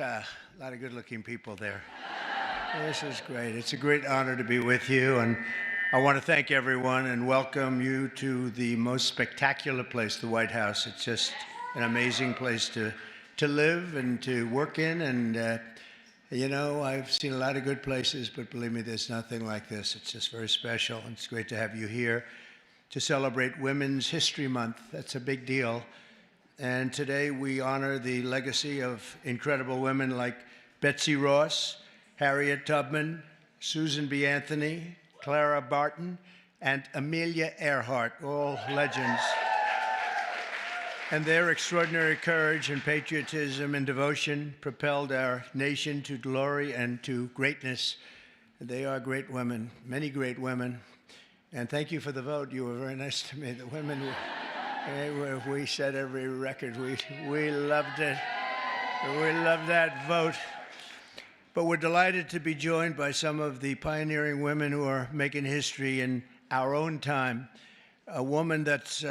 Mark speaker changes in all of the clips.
Speaker 1: A lot of good-looking people there. This is great. It's a great honor to be with you, and I want to thank everyone and welcome you to the most spectacular place, the White House. It's just an amazing place to live and to work in, and I've seen a lot of good places, but believe me, there's nothing like this. It's just very special, and it's great to have you here to celebrate Women's History Month. That's a big deal. And today we honor the legacy of incredible women like Betsy Ross, Harriet Tubman, Susan B. Anthony, Clara Barton, and Amelia Earhart, all legends. And their extraordinary courage and patriotism and devotion propelled our nation to glory and to greatness. They are great women, many great women. And thank you for the vote. You were very nice to me. The women were... We set every record. We loved it. We loved that vote. But we're delighted to be joined by some of the pioneering women who are making history in our own time. A woman that's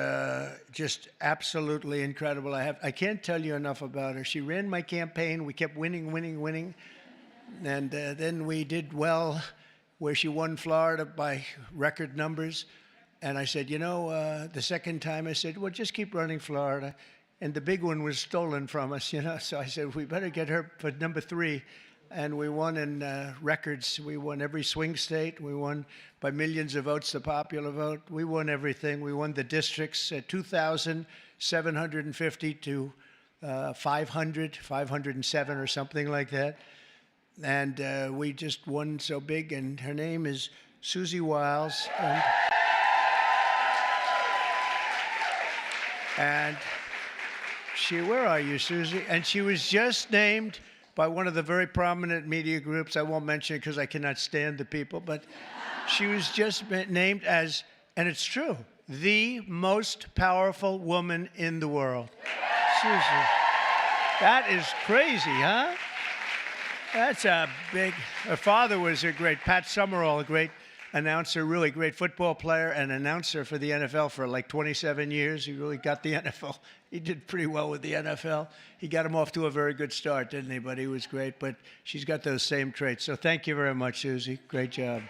Speaker 1: just absolutely incredible. I can't tell you enough about her. She ran my campaign. We kept winning. And then we did well where she won Florida by record numbers. And I said, the second time I said, well, just keep running Florida. And the big one was stolen from us, So I said, we better get her for number 3. And we won in records. We won every swing state. We won by millions of votes, the popular vote. We won everything. We won the districts at 2,750 to 507 or something like that. And we just won so big. And her name is Susie Wiles. And where are you, Susie? And she was just named by one of the very prominent media groups. I won't mention it because I cannot stand the people, but she was just named as, and it's true, the most powerful woman in the world. Susie, that is crazy, huh? That's a big, her father was a great, Pat Summerall, a great announcer, really great football player and announcer for the NFL for like 27 years. He really got the NFL. He did pretty well with the NFL. He got him off to a very good start, didn't he? But he was great. But she's got those same traits. So thank you very much, Susie. Great job.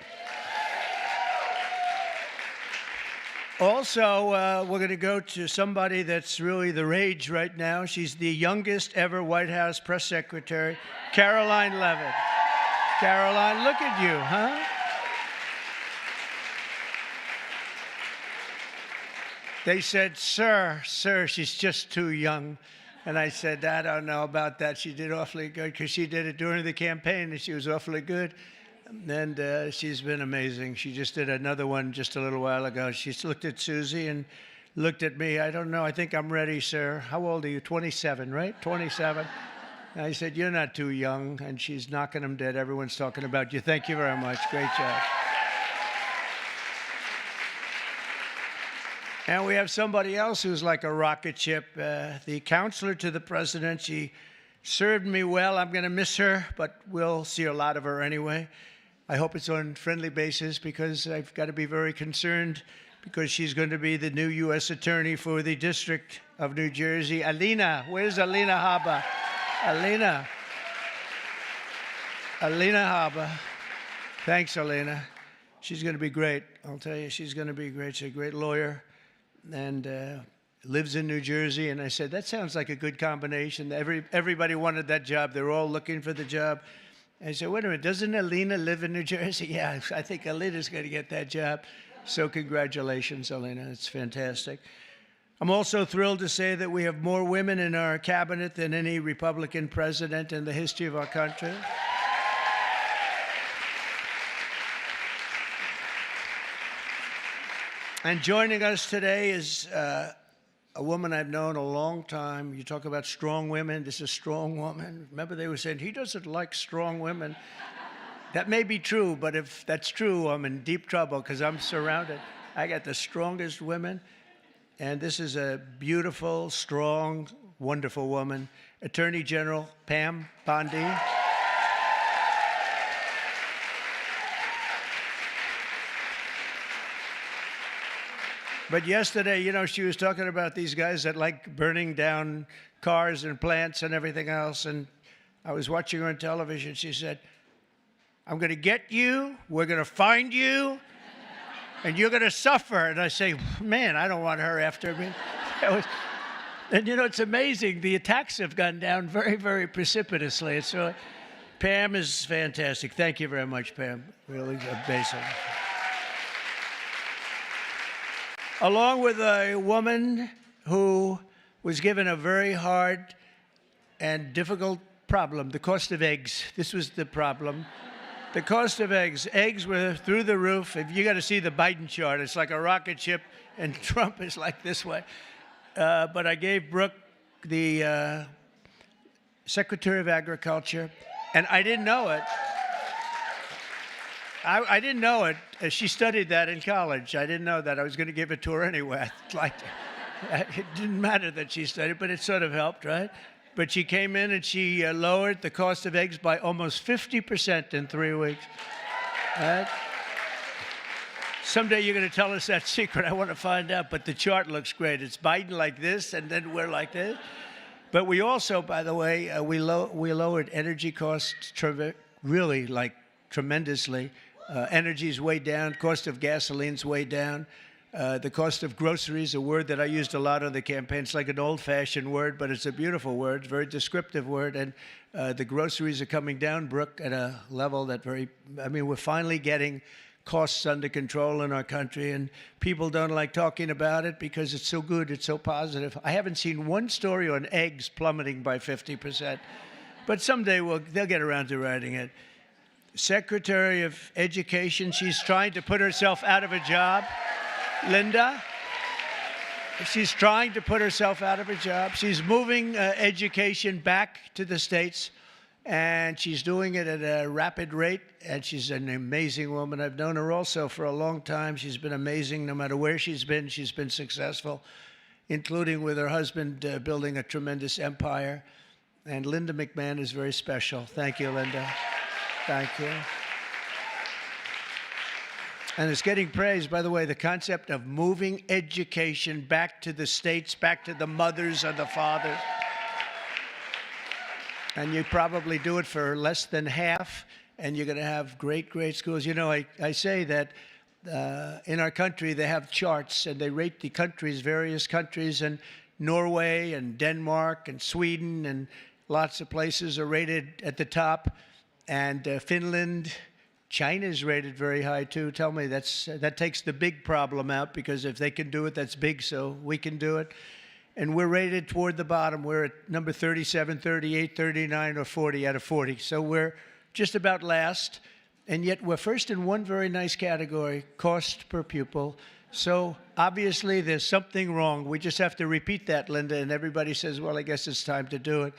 Speaker 1: Also, we're going to go to somebody that's really the rage right now. She's the youngest ever White House press secretary, Karoline Leavitt. Karoline, look at you, huh? They said, sir, she's just too young. And I said, I don't know about that. She did awfully good because she did it during the campaign and she was awfully good. And she's been amazing. She just did another one just a little while ago. She looked at Susie and looked at me. I don't know. I think I'm ready, sir. How old are you? 27, right? 27. And I said, you're not too young. And she's knocking them dead. Everyone's talking about you. Thank you very much. Great job. And we have somebody else who's like a rocket ship, the counselor to the president. She served me well. I'm going to miss her, but we'll see a lot of her anyway. I hope it's on friendly basis because I've got to be very concerned because she's going to be the new U.S. attorney for the District of New Jersey. Alina, where's Alina Habba? Alina Habba. Thanks, Alina. She's going to be great. I'll tell you, she's going to be great. She's a great lawyer. And lives in New Jersey. And I said, that sounds like a good combination. Everybody wanted that job. They're all looking for the job. I said, wait a minute, doesn't Alina live in New Jersey? Yeah, I think Alina's going to get that job. So congratulations, Alina. It's fantastic. I'm also thrilled to say that we have more women in our cabinet than any Republican president in the history of our country. And joining us today is a woman I've known a long time. You talk about strong women. This is a strong woman. Remember, they were saying, he doesn't like strong women. That may be true, but if that's true, I'm in deep trouble because I'm surrounded. I got the strongest women. And this is a beautiful, strong, wonderful woman, Attorney General Pam Bondi. But yesterday, she was talking about these guys that like burning down cars and plants and everything else. And I was watching her on television. She said, "I'm going to get you, we're going to find you, and you're going to suffer." And I say, "Man, I don't want her after me." And you know, it's amazing. The attacks have gone down very, very precipitously. It's really, Pam is fantastic. Thank you very much, Pam. Really amazing. Along with a woman who was given a very hard and difficult problem, the cost of eggs. This was the problem. The cost of eggs. Eggs were through the roof. If you got to see the Biden chart, it's like a rocket ship, and Trump is like this way. But I gave Brooke the Secretary of Agriculture, and I didn't know it. I didn't know it. She studied that in college. I didn't know that. I was going to give it to her anyway. It didn't matter that she studied, but it sort of helped, right? But she came in and she lowered the cost of eggs by almost 50% in 3 weeks. Right? Someday you're going to tell us that secret. I want to find out. But the chart looks great. It's Biden like this, and then we're like this. But we also, by the way, we lowered energy costs really like tremendously. Energy's way down. Cost of gasoline's way down. The cost of groceries, a word that I used a lot on the campaign. It's like an old-fashioned word, but it's a beautiful word, very descriptive word. And the groceries are coming down, Brooke, at a level that we're finally getting costs under control in our country, and people don't like talking about it because it's so good, it's so positive. I haven't seen one story on eggs plummeting by 50%, but someday they'll get around to writing it. Secretary of Education, she's trying to put herself out of a job. Linda, she's trying to put herself out of a job. She's moving education back to the states, and she's doing it at a rapid rate, and she's an amazing woman. I've known her also for a long time. She's been amazing. No matter where she's been successful, including with her husband building a tremendous empire. And Linda McMahon is very special. Thank you, Linda. Thank you. And it's getting praised, by the way, the concept of moving education back to the states, back to the mothers and the fathers. And you probably do it for less than half, and you're going to have great, great schools. You know, I say that in our country, they have charts, and they rate the countries, various countries, and Norway and Denmark and Sweden and lots of places are rated at the top. And Finland, China's rated very high, too. Tell me, that takes the big problem out, because if they can do it, that's big, so we can do it. And we're rated toward the bottom. We're at number 37, 38, 39, or 40 out of 40. So we're just about last. And yet we're first in one very nice category, cost per pupil. So obviously there's something wrong. We just have to repeat that, Linda. And everybody says, well, I guess it's time to do it.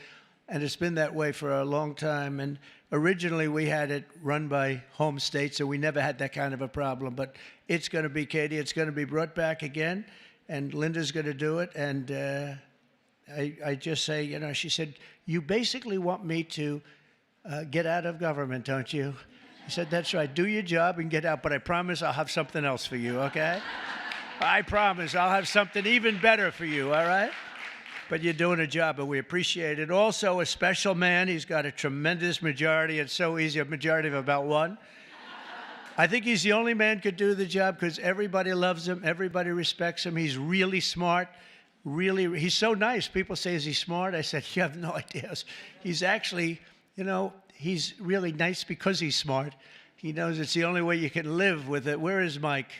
Speaker 1: And it's been that way for a long time. And originally we had it run by home states, so we never had that kind of a problem. But it's going to be, Katie, it's going to be brought back again. And Linda's going to do it. And I just say, you know, she said, you basically want me to get out of government, don't you? I said, that's right. Do your job and get out. But I promise I'll have something else for you, okay? I promise I'll have something even better for you, all right? But you're doing a job, and we appreciate it. Also, a special man. He's got a tremendous majority. It's so easy, a majority of about one. I think he's the only man could do the job because everybody loves him. Everybody respects him. He's really smart. He's so nice. People say, is he smart? I said, you have no idea. He's actually, you know, he's really nice because he's smart. He knows it's the only way you can live with it. Where is Mike?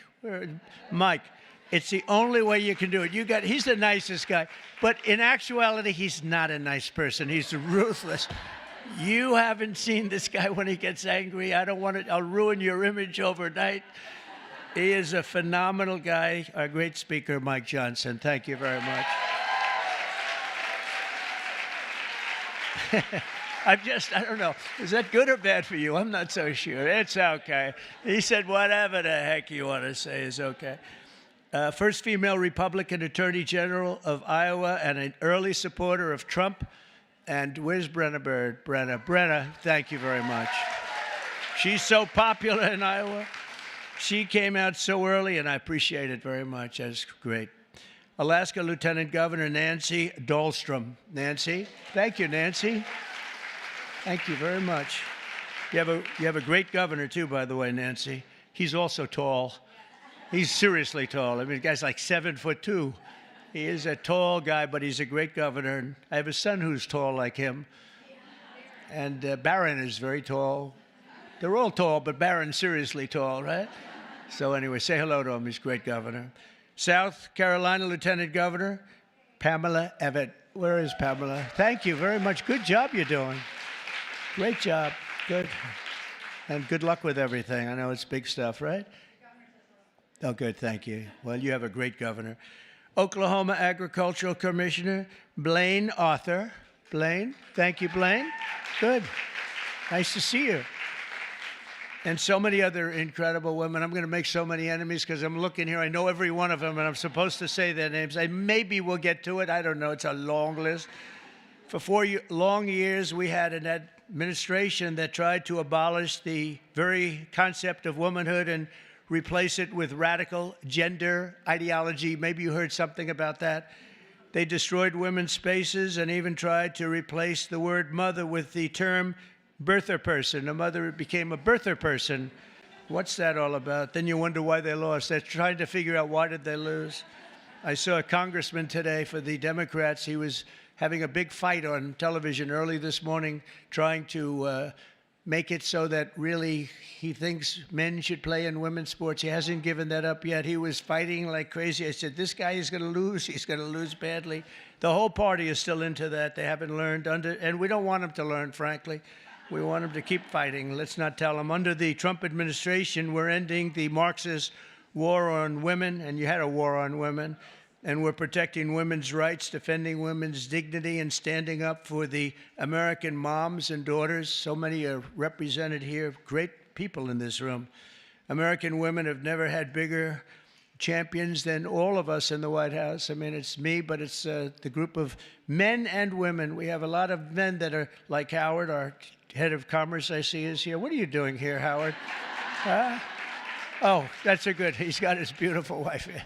Speaker 1: Mike. It's the only way you can do it. He's the nicest guy. But in actuality, he's not a nice person. He's ruthless. You haven't seen this guy when he gets angry. I'll ruin your image overnight. He is a phenomenal guy. Our great speaker, Mike Johnson. Thank you very much. I don't know. Is that good or bad for you? I'm not so sure. It's okay. He said whatever the heck you want to say is okay. First female Republican Attorney General of Iowa and an early supporter of Trump. And where's Brenna Bird? Brenna, thank you very much. She's so popular in Iowa. She came out so early, and I appreciate it very much. That's great. Alaska Lieutenant Governor Nancy Dahlstrom. Nancy, thank you, Nancy. Thank you very much. You have a great governor, too, by the way, Nancy. He's also tall. He's seriously tall. I mean, the guy's like 7'2". He is a tall guy, but he's a great governor. And I have a son who's tall like him. And Barron is very tall. They're all tall, but Barron's seriously tall, right? So anyway, say hello to him. He's a great governor. South Carolina Lieutenant Governor Pamela Evette. Where is Pamela? Thank you very much. Good job you're doing. Great job. Good. And good luck with everything. I know it's big stuff, right? Oh, good. Thank you. Well, you have a great governor. Oklahoma Agricultural Commissioner Blaine Arthur. Blaine. Thank you, Blaine. Good. Nice to see you. And so many other incredible women. I'm going to make so many enemies because I'm looking here. I know every one of them, and I'm supposed to say their names. Maybe we'll get to it. I don't know. It's a long list. For 4 long years, we had an administration that tried to abolish the very concept of womanhood and replace it with radical gender ideology. Maybe you heard something about that. They destroyed women's spaces and even tried to replace the word mother with the term birther person. A mother became a birther person. What's that all about? Then you wonder why they lost. They're trying to figure out why did they lose. I saw a congressman today for the Democrats. He was having a big fight on television early this morning, trying to make it so that really he thinks men should play in women's sports. He hasn't given that up yet. He was fighting like crazy. I said, this guy is going to lose. He's going to lose badly. The whole party is still into that. They haven't learned, and we don't want them to learn, frankly. We want them to keep fighting. Let's not tell them. Under the Trump administration, we're ending the Marxist war on women, and you had a war on women, and we're protecting women's rights, defending women's dignity, and standing up for the American moms and daughters. So many are represented here, great people in this room. American women have never had bigger champions than all of us in the White House. I mean, it's me, but it's the group of men and women. We have a lot of men that are like Howard, our head of commerce, I see is here. What are you doing here, Howard? Oh, that's a good, he's got his beautiful wife here.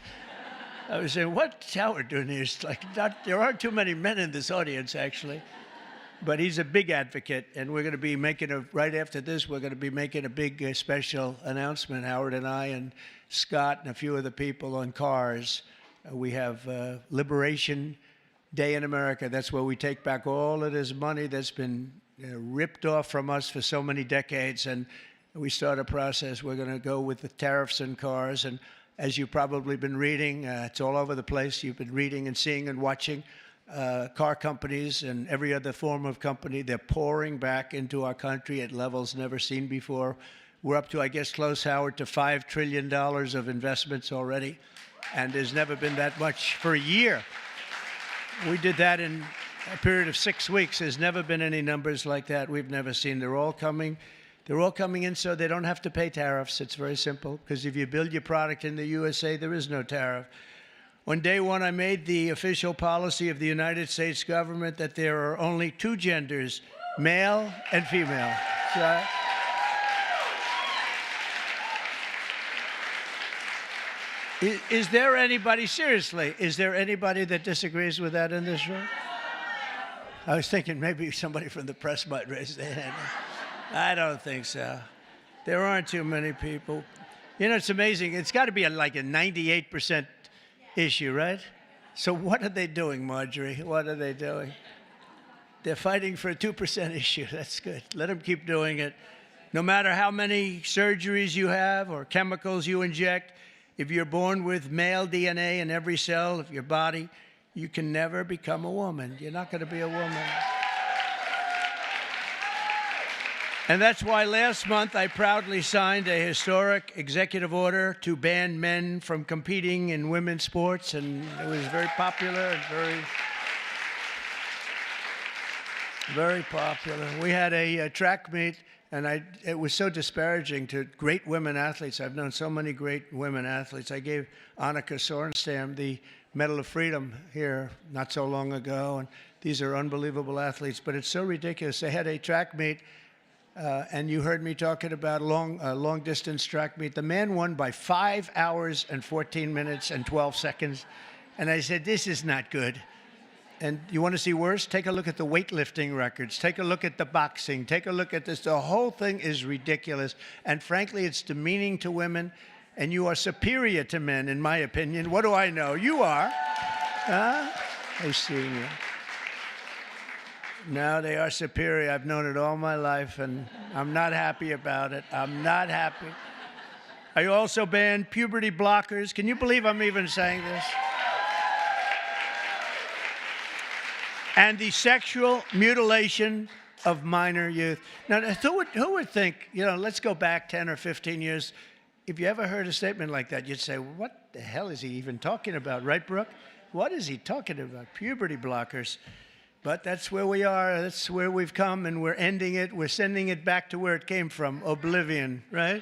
Speaker 1: I was saying, what's Howard doing here? It's like, there aren't too many men in this audience, actually. But he's a big advocate, and we're going to be making right after this, we're going to be making a big special announcement, Howard and I and Scott and a few other people on cars. We have Liberation Day in America. That's where we take back all of this money that's been ripped off from us for so many decades, and we start a process. We're going to go with the tariffs on cars, and as you've probably been reading, it's all over the place. You've been reading and seeing and watching car companies and every other form of company. They're pouring back into our country at levels never seen before. We're up to, I guess, close, Howard, to $5 trillion of investments already, and there's never been that much for a year. We did that in a period of 6 weeks. There's never been any numbers like that. We've never seen. They're all coming. They're all coming in so they don't have to pay tariffs. It's very simple, because if you build your product in the USA, there is no tariff. On day one, I made the official policy of the United States government that there are only two genders, male and female. So, is there anybody, seriously, is there anybody that disagrees with that in this room? I was thinking maybe somebody from the press might raise their hand. I don't think so. There aren't too many people. You know, it's amazing. It's got to be like a 98% issue, right? So what are they doing, Marjorie? What are they doing? They're fighting for a 2% issue. That's good. Let them keep doing it. No matter how many surgeries you have or chemicals you inject, if you're born with male DNA in every cell of your body, you can never become a woman. You're not going to be a woman. And that's why last month I proudly signed a historic executive order to ban men from competing in women's sports, and it was very popular and very popular. We had a track meet, and it was so disparaging to great women athletes. I've known so many great women athletes. I gave Annika Sorenstam the Medal of Freedom here not so long ago, and these are unbelievable athletes, but it's so ridiculous. They had a track meet, and you heard me talking about long-distance track meet. The man won by 5 hours and 14 minutes and 12 seconds, and I said, this is not good. And you want to see worse? Take a look at the weightlifting records. Take a look at the boxing. Take a look at this. The whole thing is ridiculous. And frankly, it's demeaning to women. And you are superior to men, in my opinion. What do I know? You are. Huh? I've seen you. No, they are superior. I've known it all my life, and I'm not happy about it. I'm not happy. I also banned puberty blockers. Can you believe I'm even saying this? And the sexual mutilation of minor youth. Now, who would think, let's go back 10 or 15 years. If you ever heard a statement like that, you'd say, what the hell is he even talking about, right, Brooke? What is he talking about? Puberty blockers. But that's where we are. That's where we've come, and we're ending it. We're sending it back to where it came from, oblivion, right?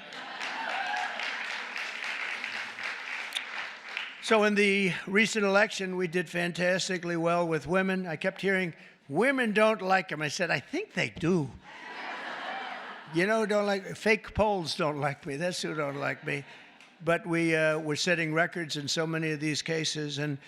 Speaker 1: So in the recent election, we did fantastically well with women. I kept hearing, women don't like them. I said, I think they do. Don't like, fake polls don't like me. That's who don't like me. But we're setting records in so many of these cases. And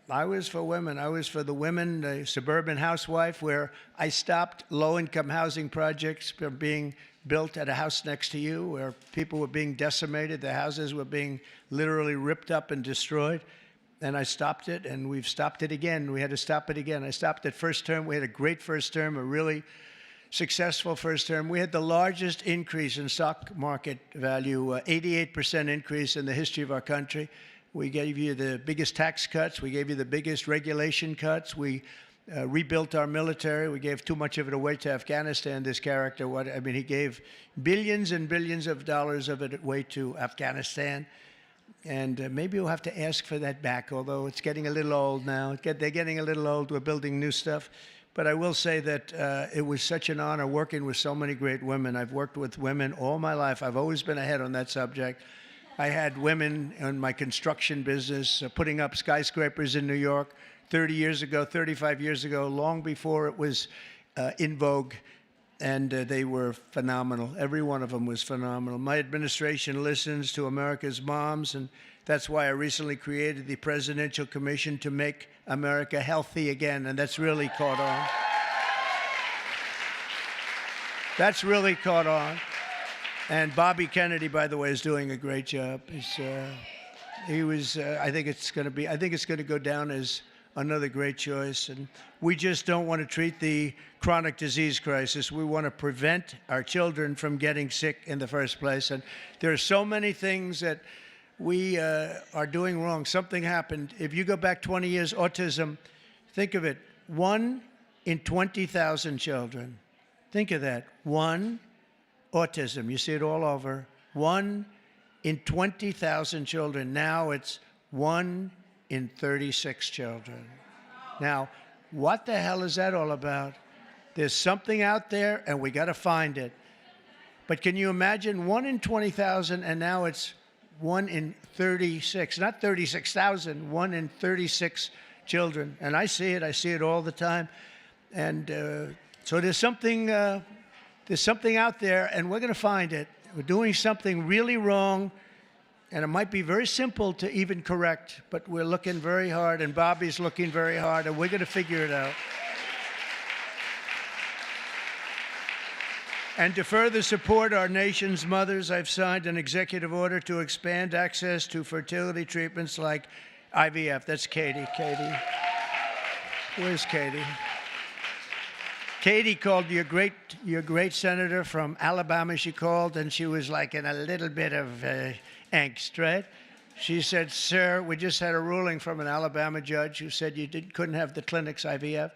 Speaker 1: I was for women. I was for the women, the suburban housewife, where I stopped low-income housing projects from being built at a house next to you, where people were being decimated. The houses were being literally ripped up and destroyed. And I stopped it, and we've stopped it again. We had to stop it again. I stopped it first term. We had a great first term, a really successful first term. We had the largest increase in stock market value, 88% increase in the history of our country. We gave you the biggest tax cuts. We gave you the biggest regulation cuts. We rebuilt our military. We gave too much of it away to Afghanistan, this character. He gave billions and billions of dollars of it away to Afghanistan. And maybe we'll have to ask for that back, although it's getting a little old now. They're getting a little old. We're building new stuff. But I will say that it was such an honor working with so many great women. I've worked with women all my life. I've always been ahead on that subject. I had women in my construction business putting up skyscrapers in New York 30 years ago, 35 years ago, long before it was in vogue. And they were phenomenal. Every one of them was phenomenal. My administration listens to America's moms, and that's why I recently created the Presidential Commission to make America healthy again, and that's really caught on. That's really caught on. And Bobby Kennedy, by the way, is doing a great job. I think it's going to go down as another great choice. And we just don't want to treat the chronic disease crisis. We want to prevent our children from getting sick in the first place. And there are so many things that we are doing wrong. Something happened. If you go back 20 years, autism, think of it, 1 in 20,000 children. Think of that, 1 autism. You see it all over. 1 in 20,000 children. Now it's 1 in 36 children. Now, what the hell is that all about? There's something out there, and we got to find it. But can you imagine 1 in 20,000, and now it's 1 in 36, not 36,000, 1 in 36 children. And I see it all the time. And so there's something out there, and we're going to find it. We're doing something really wrong, and it might be very simple to even correct, but we're looking very hard, and Bobby's looking very hard, and we're going to figure it out. And to further support our nation's mothers, I've signed an executive order to expand access to fertility treatments like IVF. That's Katie. Katie. Where's Katie? Katie called your great senator from Alabama. She called, and she was like in a little bit of angst, right? She said, "Sir, we just had a ruling from an Alabama judge who said you couldn't have the clinics IVF."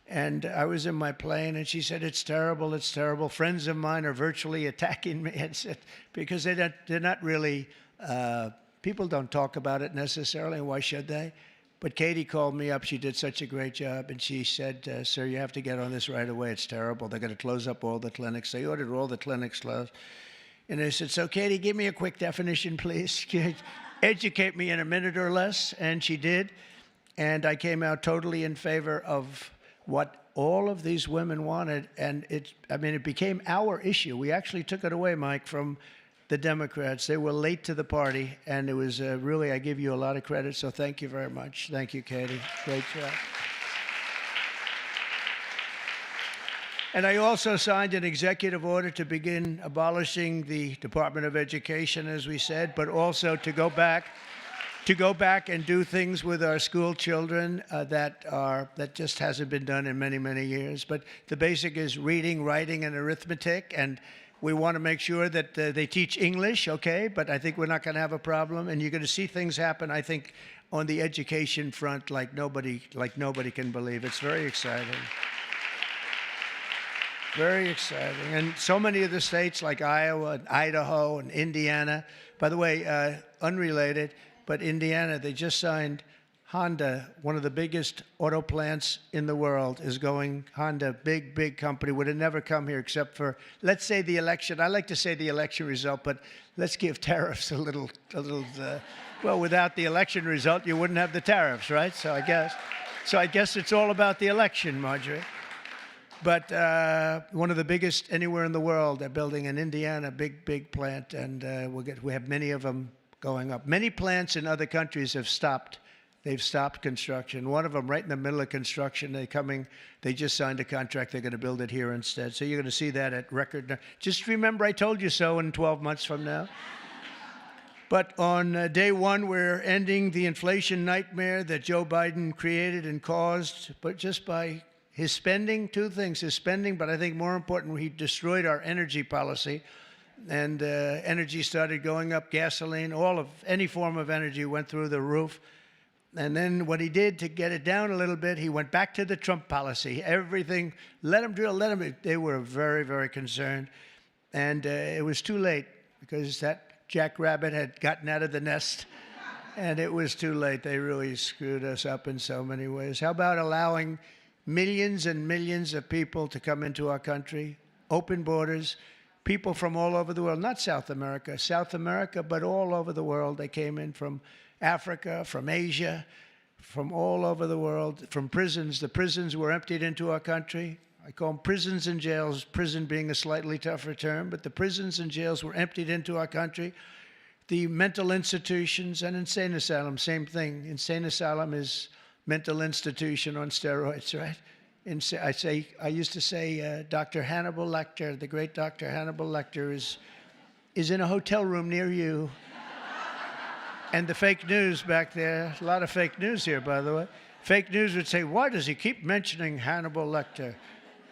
Speaker 1: And I was in my plane, and she said, "It's terrible, it's terrible. Friends of mine are virtually attacking me," and said, because they're not really, people don't talk about it necessarily, and why should they? But Katie called me up. She did such a great job, and she said, "Sir, you have to get on this right away. It's terrible. They're going to close up all the clinics." They ordered all the clinics closed. And I said, "So, Katie, give me a quick definition, please. Educate me in a minute or less." And she did. And I came out totally in favor of what all of these women wanted. And it became our issue. We actually took it away, Mike, from the Democrats. They were late to the party. And it was really, I give you a lot of credit. So thank you very much. Thank you, Katie. Great job. And I also signed an executive order to begin abolishing the Department of Education, as we said, but also to go back and do things with our school children that just hasn't been done in many, many years. But the basic is reading, writing, and arithmetic, and we want to make sure that they teach English, okay? But I think we're not going to have a problem, and you're going to see things happen, I think, on the education front like nobody can believe. It's very exciting. Very exciting. And so many of the states like Iowa and Idaho and Indiana, by the way, unrelated, but Indiana, they just signed Honda, one of the biggest auto plants in the world is going, Honda, big company, would have never come here except for, let's say the election. I like to say the election result, but let's give tariffs a little, well, without the election result, you wouldn't have the tariffs, right? So I guess it's all about the election, Marjorie. But one of the biggest anywhere in the world, they're building in Indiana, big plant, and we have many of them going up. Many plants in other countries have stopped. They've stopped construction. One of them right in the middle of construction, they just signed a contract. They're going to build it here instead. So you're going to see that at record. Just remember I told you so in 12 months from now. But on day one, we're ending the inflation nightmare that Joe Biden created and caused, but just by his spending, two things, his spending, but I think more important, he destroyed our energy policy. And energy started going up, gasoline, any form of energy went through the roof. And then what he did to get it down a little bit, he went back to the Trump policy. Everything, let him drill, let him. They were very concerned. And it was too late because that jackrabbit had gotten out of the nest. And it was too late. They really screwed us up in so many ways. How about allowing millions and millions of people to come into our country, open borders, people from all over the world, not South America, but all over the world. They came in from Africa, from Asia, from all over the world, from prisons. The prisons were emptied into our country. I call them prisons and jails, prison being a slightly tougher term, but the prisons and jails were emptied into our country. The mental institutions and insane asylum, same thing. Insane asylum is mental institution on steroids, right? I used to say Dr. Hannibal Lecter, the great Dr. Hannibal Lecter is in a hotel room near you. And the fake news back there, a lot of fake news here, by the way. Fake news would say, why does he keep mentioning Hannibal Lecter?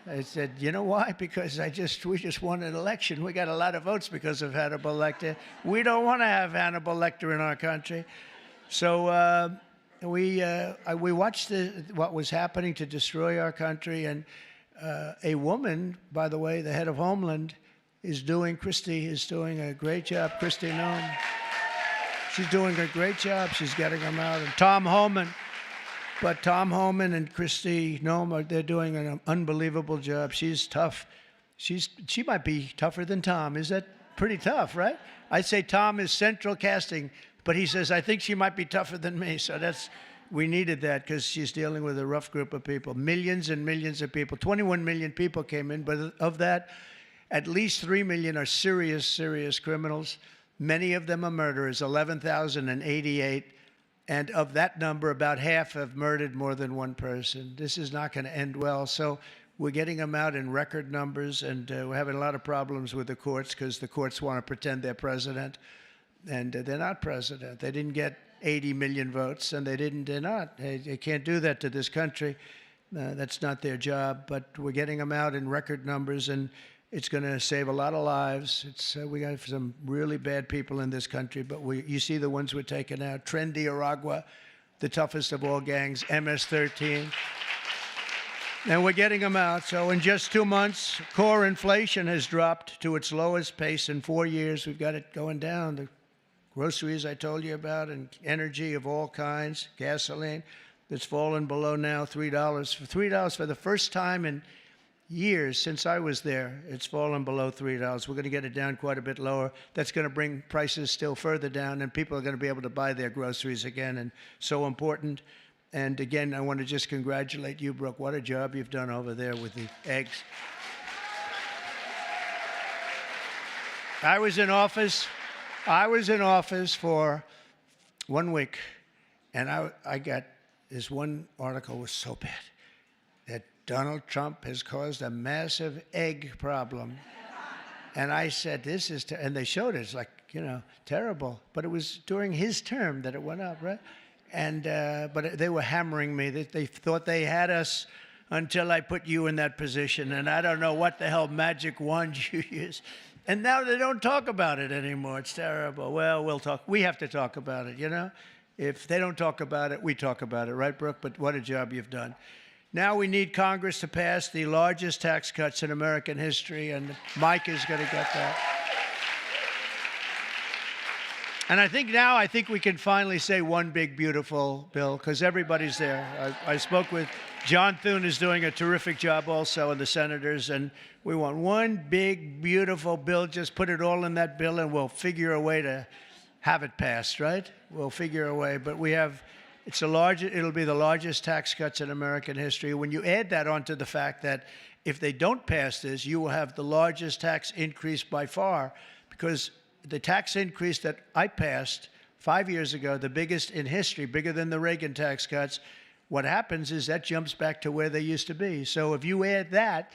Speaker 1: I said, you know why? Because we just won an election. We got a lot of votes because of Hannibal Lecter. We don't want to have Hannibal Lecter in our country. So we watched what was happening to destroy our country. And a woman, by the way, the head of Homeland, Christie is doing a great job. Kristi Noem. She's doing a great job. She's getting them out. And Tom Homan and Kristi Noem, they're doing an unbelievable job. She's tough. She might be tougher than Tom. Is that pretty tough, right? I'd say Tom is central casting, but he says, I think she might be tougher than me. So we needed that because she's dealing with a rough group of people. Millions and millions of people. 21 million people came in, but of that, at least 3 million are serious criminals. Many of them are murderers, 11,088. And of that number, about half have murdered more than one person. This is not going to end well. So we're getting them out in record numbers, and we're having a lot of problems with the courts because the courts want to pretend they're president. And they're not president. They didn't get 80 million votes, and they're not. They can't do that to this country. That's not their job. But we're getting them out in record numbers, and it's going to save a lot of lives. We got some really bad people in this country, but you see the ones we're taking out. Trendy Aragua, the toughest of all gangs, MS-13. And we're getting them out. So in just 2 months, core inflation has dropped to its lowest pace in 4 years. We've got it going down. The groceries I told you about, and energy of all kinds, gasoline, that's fallen below now $3. For $3 for the first time in years since I was there, it's fallen below $3. We're going to get it down quite a bit lower. That's going to bring prices still further down, and people are going to be able to buy their groceries again, and so important. And again, I want to just congratulate you, Brooke. What a job you've done over there with the eggs. I was in office for 1 week, and I got this one article was so bad that Donald Trump has caused a massive egg problem. And I said, this is, and they showed it. It's like, terrible. But it was during his term that it went up, right? And but they were hammering me. They thought they had us until I put you in that position. And I don't know what the hell magic wand you use. And now they don't talk about it anymore. It's terrible. Well, we'll talk. We have to talk about it, If they don't talk about it, we talk about it, right, Brooke? But what a job you've done. Now we need Congress to pass the largest tax cuts in American history, and Mike is going to get that. And I think we can finally say one big, beautiful bill, because everybody's there. I spoke with John Thune, who's doing a terrific job also, and the senators, and we want one big, beautiful bill. Just put it all in that bill, and we'll figure a way to have it passed, right? We'll figure a way. But it'll be the largest tax cuts in American history. When you add that onto the fact that if they don't pass this, you will have the largest tax increase by far, because the tax increase that I passed 5 years ago, the biggest in history, bigger than the Reagan tax cuts, what happens is that jumps back to where they used to be. So if you add that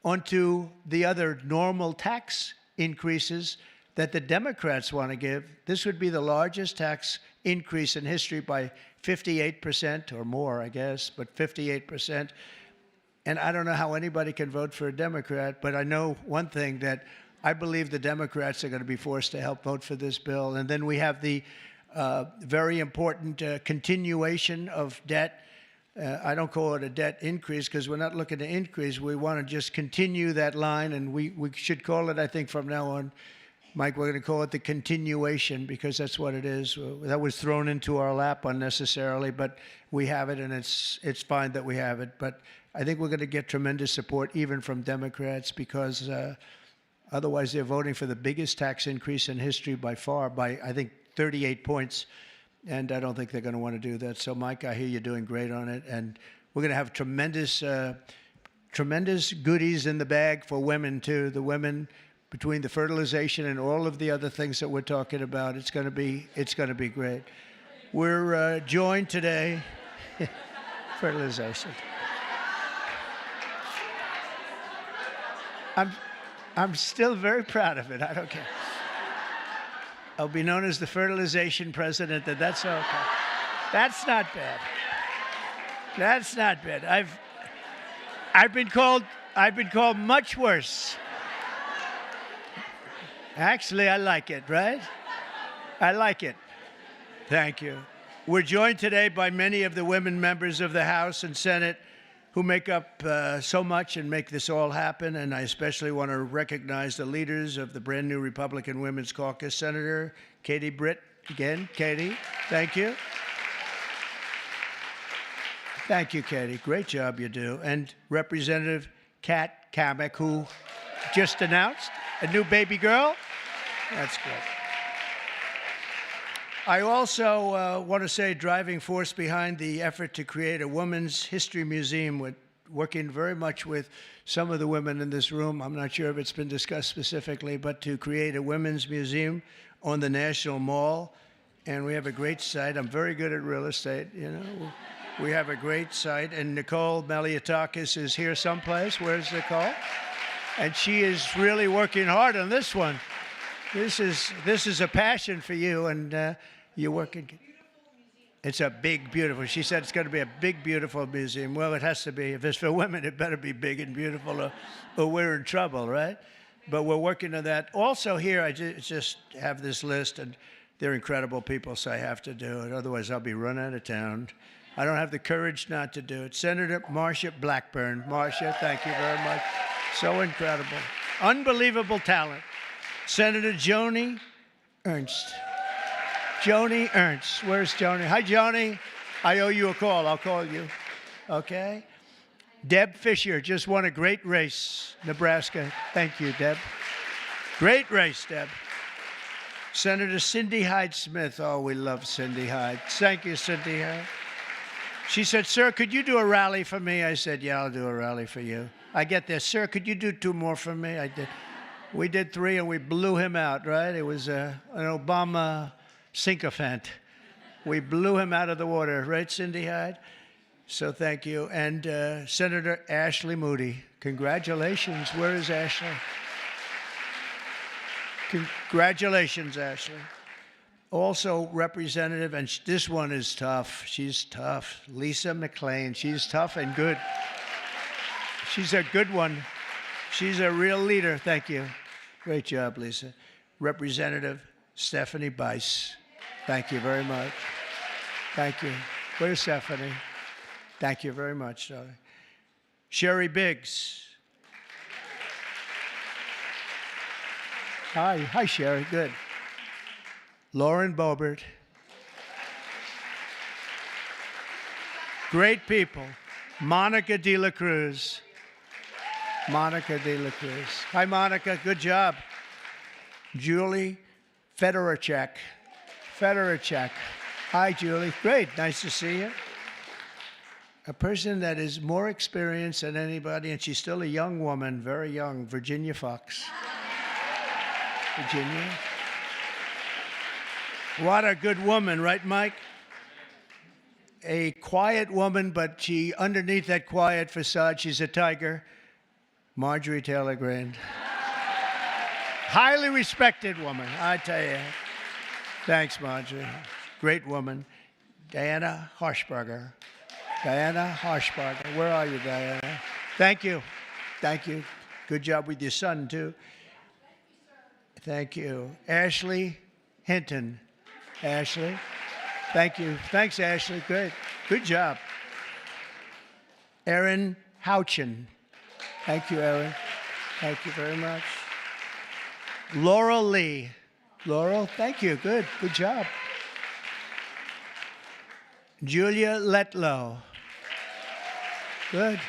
Speaker 1: onto the other normal tax increases that the Democrats want to give, this would be the largest tax increase in history by 58% or more, I guess, but 58%. And I don't know how anybody can vote for a Democrat, but I know one thing, that I believe the Democrats are going to be forced to help vote for this bill. And then we have the very important continuation of debt. I don't call it a debt increase, because we're not looking to increase. We want to just continue that line, and we should call it, I think, from now on, Mike, we're going to call it the continuation, because that's what it is. That was thrown into our lap unnecessarily, but we have it, and it's fine that we have it. But I think we're going to get tremendous support even from Democrats, because otherwise they're voting for the biggest tax increase in history by far, by, I think, 38 points. And I don't think they're going to want to do that. So, Mike, I hear you're doing great on it. And we're going to have tremendous goodies in the bag for women, too. The women, between the fertilization and all of the other things that we're talking about, it's going to be great. We're joined today, fertilization. I'm still very proud of it. I don't care. I'll be known as the fertilization president, and that's okay. That's not bad. That's not bad. I've been called much worse. Actually, I like it, right? I like it. Thank you. We're joined today by many of the women members of the House and Senate who make up so much and make this all happen. And I especially want to recognize the leaders of the brand new Republican Women's Caucus, Senator Katie Britt. Again, Katie, thank you. Thank you, Katie. Great job you do. And Representative Kat Cammack, who just announced a new baby girl. That's good. I also want to say driving force behind the effort to create a Women's History Museum, with working very much with some of the women in this room. I'm not sure if it's been discussed specifically, but to create a women's museum on the National Mall. And we have a great site. I'm very good at real estate, We have a great site. And Nicole Malliotakis is here someplace. Where's Nicole? And she is really working hard on this one. This is a passion for you, and you're working. It's a big, beautiful. She said it's going to be a big, beautiful museum. Well, it has to be. If it's for women, it better be big and beautiful, or we're in trouble, right? But we're working on that. Also here, I just have this list, and they're incredible people, so I have to do it. Otherwise, I'll be run out of town. I don't have the courage not to do it. Senator Marsha Blackburn. Marsha, thank you very much. So incredible. Unbelievable talent. Senator Joni Ernst. Joni Ernst. Where's Joni? Hi, Joni. I owe you a call. I'll call you. Okay? Deb Fisher just won a great race, Nebraska. Thank you, Deb. Great race, Deb. Senator Cindy Hyde-Smith. Oh, we love Cindy Hyde. Thank you, Cindy Hyde. She said, sir, could you do a rally for me? I said, yeah, I'll do a rally for you. I get there. Sir, could you do 2 more for me? I did. We did 3, and we blew him out, right? It was an Obama sycophant. We blew him out of the water, right, Cindy Hyde? So thank you. And Senator Ashley Moody, congratulations. Where is Ashley? Congratulations, Ashley. Also, Representative, and this one is tough. She's tough. Lisa McClain. She's tough and good. She's a good one. She's a real leader. Thank you. Great job, Lisa. Representative Stephanie Bice. Thank you very much. Thank you. Where's Stephanie? Thank you very much, darling. Sherry Biggs. Hi, Sherry. Good. Lauren Boebert. Great people. Monica De La Cruz. Monica De La Cruz. Hi, Monica. Good job. Julie Fedorchak. Hi, Julie. Great. Nice to see you. A person that is more experienced than anybody, and she's still a young woman, very young, Virginia Fox. Virginia. What a good woman, right, Mike? A quiet woman, but underneath that quiet facade, she's a tiger. Marjorie Taylor Greene. Highly respected woman, I tell you. Thanks, Marjorie. Great woman. Diana Harshbarger. Where are you, Diana? Thank you. Good job with your son, too. Thank you. Ashley Hinton. Ashley. Thank you. Thanks, Ashley. Great. Good job. Erin Houchin. Thank you, Erin. Thank you very much. Laurel Lee. Laurel, thank you. Good job. Julia Letlow. Good.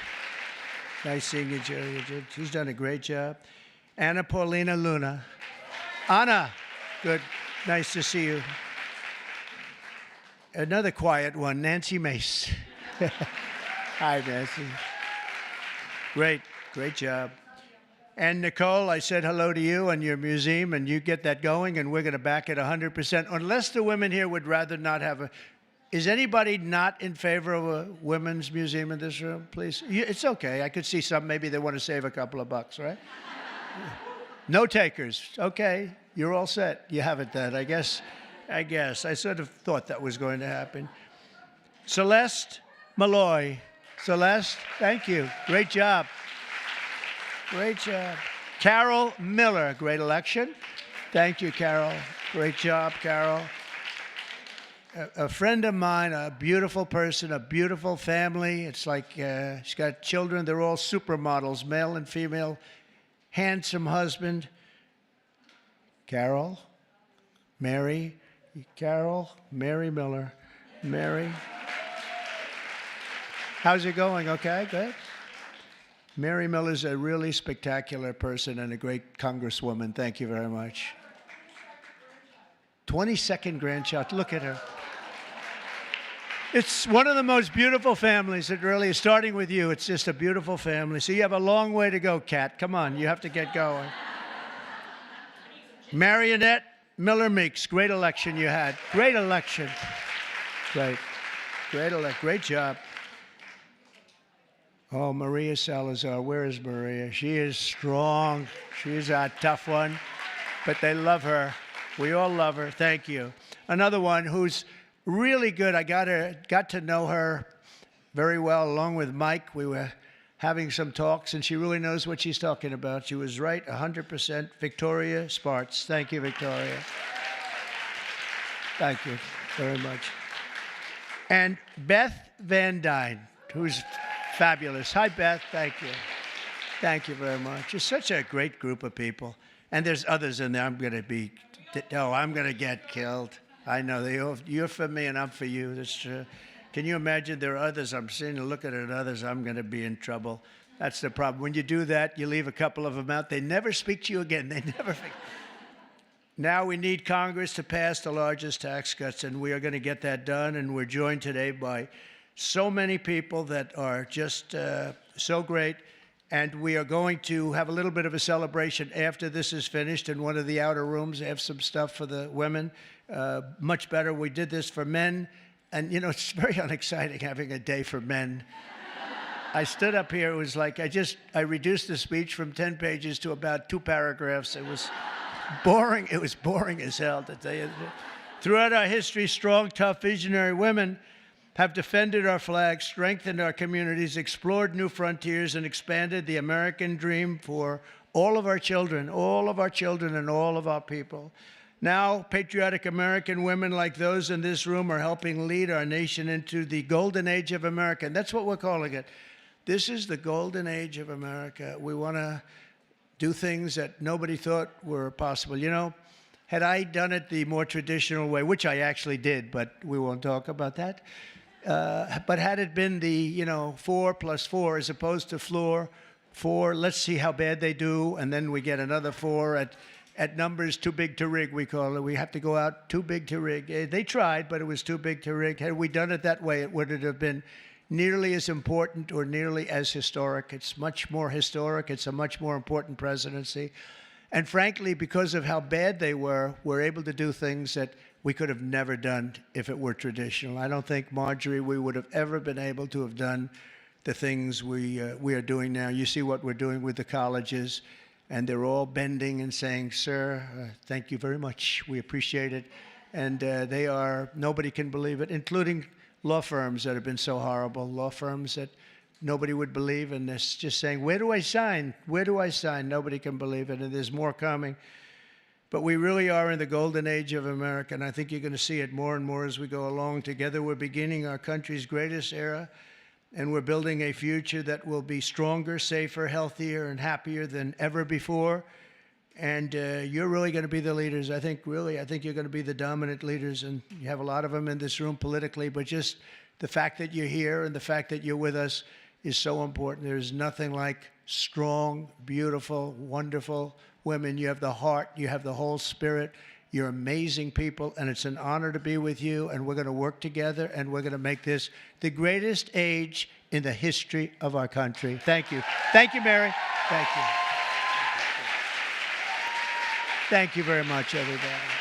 Speaker 1: Nice seeing you, Julia. She's done a great job. Anna Paulina Luna. Anna, good. Nice to see you. Another quiet one, Nancy Mace. Hi, Nancy. Great job. And Nicole, I said hello to you and your museum, and you get that going, and we're going to back it 100%, unless the women here would rather not have a... Is anybody not in favor of a women's museum in this room, please? It's okay. I could see some. Maybe they want to save a couple of bucks, right? No takers. Okay. You're all set. You have it then, I guess. I sort of thought that was going to happen. Celeste Malloy. Celeste, thank you. Great job. Carol Miller. Great election. Thank you, Carol. Great job, Carol. A friend of mine, a beautiful person, a beautiful family. It's like she's got children. They're all supermodels, male and female. Handsome husband. Mary Miller. Mary. How's it going? Okay, good. Mary Miller's a really spectacular person and a great congresswoman. Thank you very much. 22nd grandchild. Look at her. It's one of the most beautiful families. It really is, starting with you. It's just a beautiful family. So you have a long way to go, Kat. Come on, you have to get going. Marionette Miller Meeks. Great election you had. Great election. Great job. Oh, Maria Salazar. Where is Maria? She is strong. She's a tough one. But they love her. We all love her. Thank you. Another one who's really good. I got to know her very well, along with Mike. We were having some talks, and she really knows what she's talking about. She was right 100%. Victoria Spartz. Thank you, Victoria. Thank you very much. And Beth Van Dyne, who's fabulous. Hi, Beth. Thank you. Thank you very much. You're such a great group of people. And there's others in there. I'm going to get killed. I know. You're for me and I'm for you. That's true. Can you imagine there are others? I'm sitting and looking at others. I'm going to be in trouble. That's the problem. When you do that, you leave a couple of them out. They never speak to you again. They never. Now we need Congress to pass the largest tax cuts, and we are going to get that done. And we're joined today by so many people that are just so great. And we are going to have a little bit of a celebration after this is finished in one of the outer rooms. They have some stuff for the women. Much better. We did this for men And, you know, it's very unexciting having a day for men. I stood up here, it was like I reduced the speech from 10 pages to about 2 paragraphs. It was boring. It was boring as hell, to tell you the truth. Throughout our history, strong, tough, visionary women have defended our flag, strengthened our communities, explored new frontiers, and expanded the American dream for all of our children and all of our people. Now, patriotic American women like those in this room are helping lead our nation into the golden age of America. And that's what we're calling it. This is the golden age of America. We want to do things that nobody thought were possible. You know, had I done it the more traditional way, which I actually did, but we won't talk about that. But had it been the, 4 + 4 as opposed to floor, 4, let's see how bad they do, and then we get another 4 at numbers too big to rig, we call it. We have to go out too big to rig. They tried, but it was too big to rig. Had we done it that way, it wouldn't have been nearly as important or nearly as historic. It's much more historic. It's a much more important presidency. And frankly, because of how bad they were, we're able to do things that we could have never done if it were traditional. I don't think, Marjorie, we would have ever been able to have done the things we are doing now. You see what we're doing with the colleges, and they're all bending and saying, sir, thank you very much. We appreciate it. And they are, nobody can believe it, including law firms that have been so horrible, law firms that nobody would believe, and they're just saying, where do I sign? Where do I sign? Nobody can believe it, and there's more coming. But we really are in the golden age of America, and I think you're going to see it more and more as we go along. Together, we're beginning our country's greatest era, and we're building a future that will be stronger, safer, healthier, and happier than ever before. And you're really going to be the leaders. I think you're going to be the dominant leaders, and you have a lot of them in this room politically, but just the fact that you're here and the fact that you're with us is so important. There's nothing like strong, beautiful, wonderful women. You have the heart, you have the whole spirit. You're amazing people, and it's an honor to be with you, and we're going to work together, and we're going to make this the greatest age in the history of our country. Thank you. Thank you, Mary. Thank you. Thank you very much, everybody.